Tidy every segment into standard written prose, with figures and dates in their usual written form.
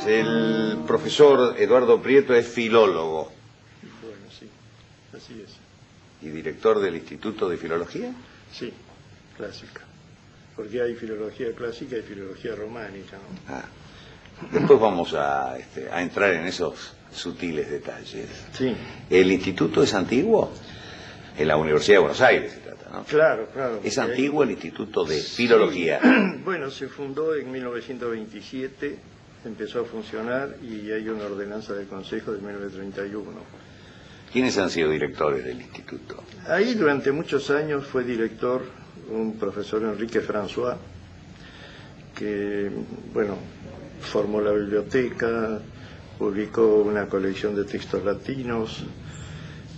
tardes. El profesor Eduardo Prieto es filólogo. Bueno, sí, así es. ¿Y director del Instituto de Filología? Sí, clásica. Porque hay filología clásica y filología románica, ¿no? Ah. Después vamos a entrar en esos sutiles detalles. Sí. ¿El instituto es antiguo? En la Universidad de Buenos Aires se trata, ¿no? Claro, claro. ¿Es antiguo el Instituto de Filología? Sí. Bueno, se fundó en 1927, empezó a funcionar y hay una ordenanza del Consejo de 1931. ¿Quiénes han sido directores del instituto? Ahí durante muchos años fue director un profesor Enrique François, que, bueno, formó la biblioteca, publicó una colección de textos latinos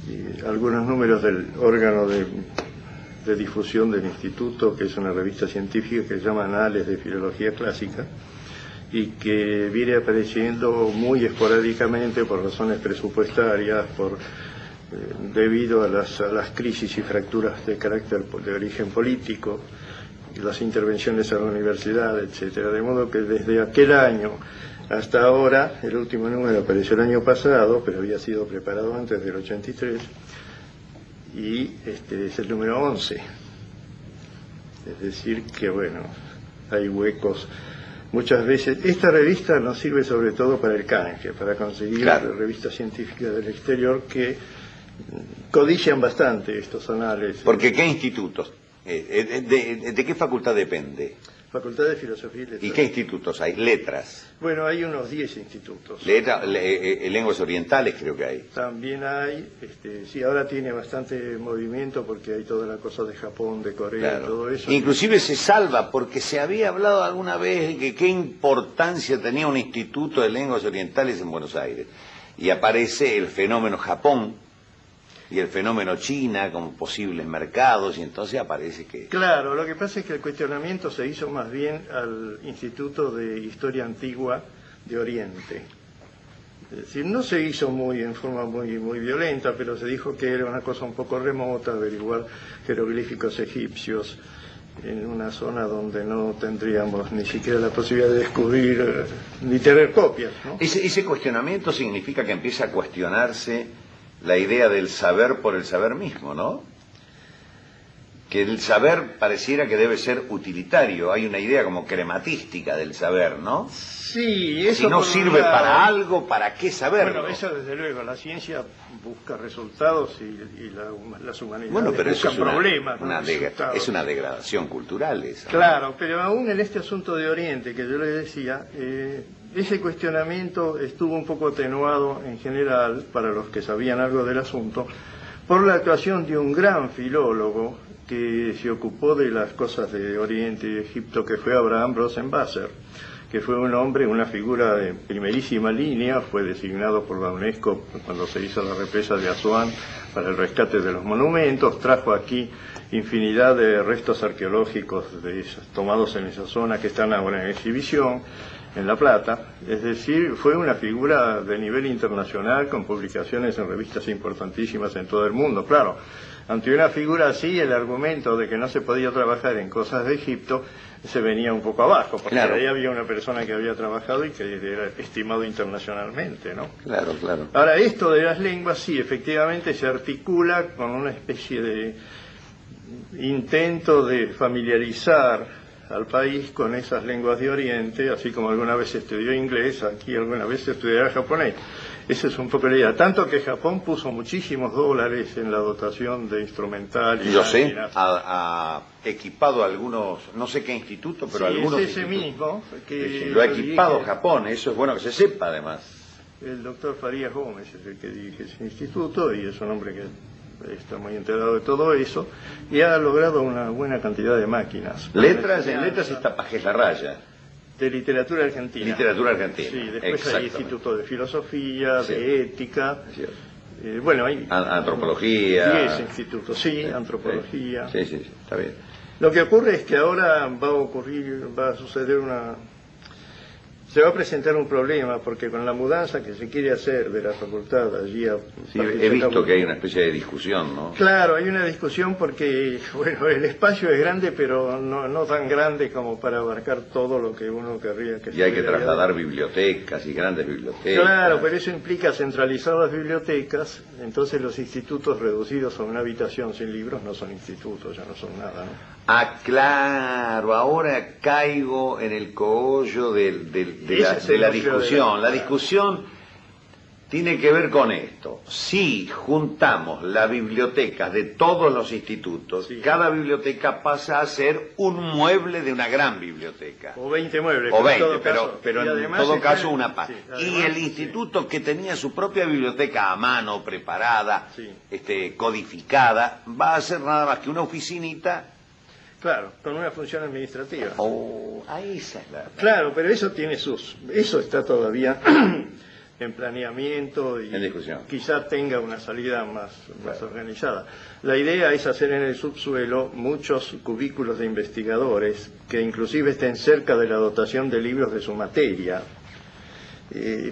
y algunos números del órgano de difusión del instituto, que es una revista científica que se llama Anales de Filología Clásica y que viene apareciendo muy esporádicamente por razones presupuestarias, debido a las crisis y fracturas de carácter de origen político, y las intervenciones a la universidad, etcétera. De modo que desde aquel año hasta ahora, el último número apareció el año pasado, pero había sido preparado antes del 83, y es el número 11. Es decir que, bueno, hay huecos. Muchas veces, esta revista nos sirve sobre todo para el canje, para conseguir revistas científicas del exterior que codician bastante estos anales. Porque ¿qué institutos? ¿De qué facultad depende? Facultad de Filosofía y Letras. ¿Y qué institutos hay? Letras. Bueno, hay unos 10 institutos. Lenguas orientales creo que hay. También hay, sí, ahora tiene bastante movimiento porque hay toda la cosa de Japón, de Corea, y todo eso. Inclusive se salva porque se había hablado alguna vez de qué importancia tenía un instituto de lenguas orientales en Buenos Aires. Y aparece el fenómeno Japón y el fenómeno China como posibles mercados, y entonces aparece que... Claro, lo que pasa es que el cuestionamiento se hizo más bien al Instituto de Historia Antigua de Oriente. Es decir, no se hizo en forma muy violenta, pero se dijo que era una cosa un poco remota, averiguar jeroglíficos egipcios en una zona donde no tendríamos ni siquiera la posibilidad de descubrir ni tener copias, ¿no? Ese cuestionamiento significa que empieza a cuestionarse la idea del saber por el saber mismo, ¿no? Que el saber pareciera que debe ser utilitario. Hay una idea como crematística del saber, ¿no? Sí, eso. Si no sirve para algo, ¿para qué saberlo? Bueno, eso desde luego. La ciencia busca resultados y las humanidades buscan problemas. Es una degradación cultural esa. Claro, pero aún en este asunto de Oriente, que yo le decía, ese cuestionamiento estuvo un poco atenuado en general, para los que sabían algo del asunto, por la actuación de un gran filólogo que se ocupó de las cosas de Oriente y Egipto, que fue Abraham Rosenwasser, que fue un hombre, una figura de primerísima línea, fue designado por la UNESCO cuando se hizo la represa de Asuán para el rescate de los monumentos, trajo aquí infinidad de restos arqueológicos tomados en esa zona que están ahora en exhibición en La Plata. Es decir, fue una figura de nivel internacional con publicaciones en revistas importantísimas en todo el mundo. Claro, ante una figura así, el argumento de que no se podía trabajar en cosas de Egipto se venía un poco abajo, porque ahí había una persona que había trabajado y que era estimado internacionalmente, ¿no? Claro. Ahora, esto de las lenguas, sí, efectivamente se articula con una especie de intento de familiarizar al país con esas lenguas de Oriente, así como alguna vez estudió inglés, aquí alguna vez estudiará japonés. Esa es un poco la idea. Tanto que Japón puso muchísimos dólares en la dotación de instrumental y yo sé, ha equipado algunos, no sé qué instituto, pero algunos es ese mismo que lo ha equipado Japón. Eso es bueno que se sepa, además. El doctor Farías Gómez es el que dirige ese instituto y es un hombre que está muy enterado de todo eso y ha logrado una buena cantidad de máquinas. En letras está Pajés Larraya. De literatura argentina. Literatura argentina. Sí, después hay institutos de filosofía, de ética. Bueno, hay antropología. 10 institutos, antropología. Sí, está bien. Lo que ocurre es que ahora va a suceder se va a presentar un problema, porque con la mudanza que se quiere hacer de la facultad allí a... Sí, he visto que hay una especie de discusión, ¿no? Claro, hay una discusión porque, bueno, el espacio es grande, pero no tan grande como para abarcar todo lo que uno querría que se... Y hay que trasladar bibliotecas y grandes bibliotecas. Claro, pero eso implica centralizar las bibliotecas, entonces los institutos reducidos a una habitación sin libros no son institutos, ya no son nada, ¿no? Ah, claro, ahora caigo en el cogollo de la discusión. La discusión tiene que ver con esto. Si juntamos las bibliotecas de todos los institutos, sí, cada biblioteca pasa a ser un mueble de una gran biblioteca. O 20 muebles. O 20, pero en todo caso una parte. Sí, y el instituto que tenía su propia biblioteca a mano, preparada, sí, codificada, va a ser nada más que una oficinita. Claro, con una función administrativa. Ahí esa es la... Claro, pero eso tiene eso está todavía en planeamiento y en discusión. Quizá tenga una salida más organizada. La idea es hacer en el subsuelo muchos cubículos de investigadores que inclusive estén cerca de la dotación de libros de su materia.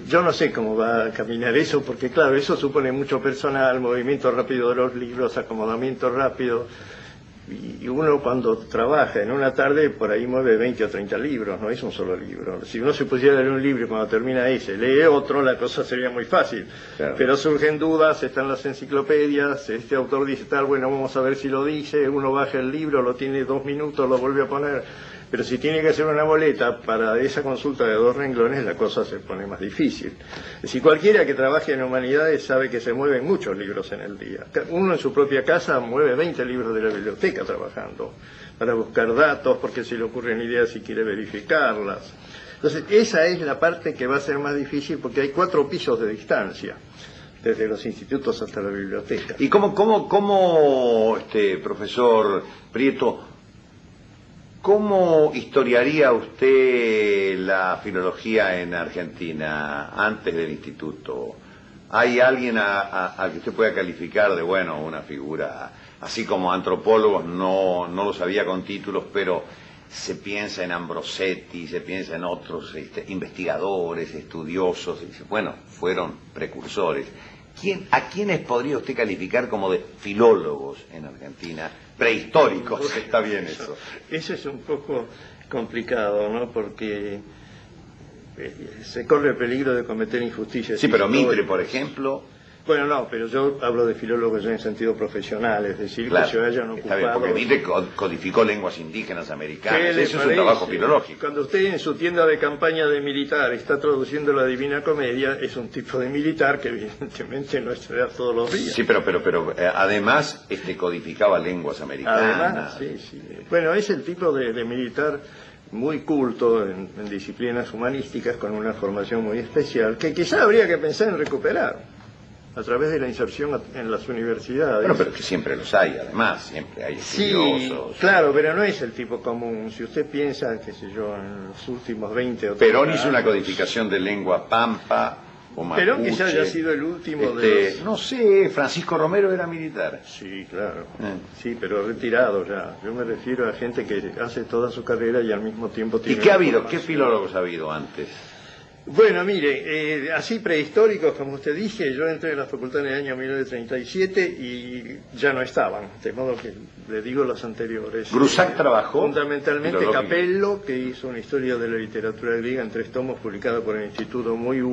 Yo no sé cómo va a caminar eso, porque claro, eso supone mucho personal, movimiento rápido de los libros, acomodamiento rápido. Y uno cuando trabaja en una tarde por ahí mueve 20 o 30 libros, no es un solo libro. Si uno se pusiera a leer un libro y cuando termina ese lee otro, la cosa sería muy fácil. Claro. Pero surgen dudas, están las enciclopedias, este autor dice tal, bueno, vamos a ver si lo dice, uno baja el libro, lo tiene 2 minutos, lo vuelve a poner. Pero si tiene que hacer una boleta para esa consulta de 2 renglones, la cosa se pone más difícil. Es decir, cualquiera que trabaje en humanidades sabe que se mueven muchos libros en el día. Uno en su propia casa mueve 20 libros de la biblioteca trabajando, para buscar datos, porque se le ocurren ideas y quiere verificarlas. Entonces, esa es la parte que va a ser más difícil, porque hay 4 pisos de distancia, desde los institutos hasta la biblioteca. ¿Y cómo profesor Prieto, cómo historiaría usted la filología en Argentina antes del instituto? ¿Hay alguien a que usted pueda calificar de, bueno, una figura, así como antropólogos no los había con títulos, pero se piensa en Ambrosetti, se piensa en otros investigadores, estudiosos, y dice, bueno, fueron precursores? ¿A quiénes podría usted calificar como de filólogos en Argentina? Prehistóricos, está bien eso. Eso es un poco complicado, ¿no? Porque se corre el peligro de cometer injusticias. Sí, pero Mitre, por ejemplo... Bueno, no, pero yo hablo de filólogos ya en sentido profesional, es decir, claro, que se hayan ocupado... Está bien, porque Mitre codificó lenguas indígenas americanas, eso es un trabajo filológico. Cuando usted en su tienda de campaña de militar está traduciendo la Divina Comedia, es un tipo de militar que evidentemente no estudia todos los días. Sí, pero además codificaba lenguas americanas. Además, sí. Bueno, es el tipo de militar muy culto en disciplinas humanísticas, con una formación muy especial, que quizá habría que pensar en recuperar a través de la inserción en las universidades. Bueno, pero que siempre los hay, además, siempre hay estudiosos. Sí, claro, pero no es el tipo común. Si usted piensa, qué sé yo, en los últimos 20 o 30 Perón hizo años, una codificación de lengua pampa o mapuche. Perón quizá haya sido el último de los... No sé, Francisco Romero era militar. Sí, claro. Sí, pero retirado ya. Yo me refiero a gente que hace toda su carrera y al mismo tiempo tiene... ¿Y qué ha habido? ¿Qué filólogos ha habido antes? Bueno, mire, así prehistóricos, como usted dice, yo entré en la facultad en el año 1937 y ya no estaban, de modo que le digo los anteriores. Grusac trabajó. Fundamentalmente Capello, que hizo una historia de la literatura griega en 3 tomos publicada por el Instituto muy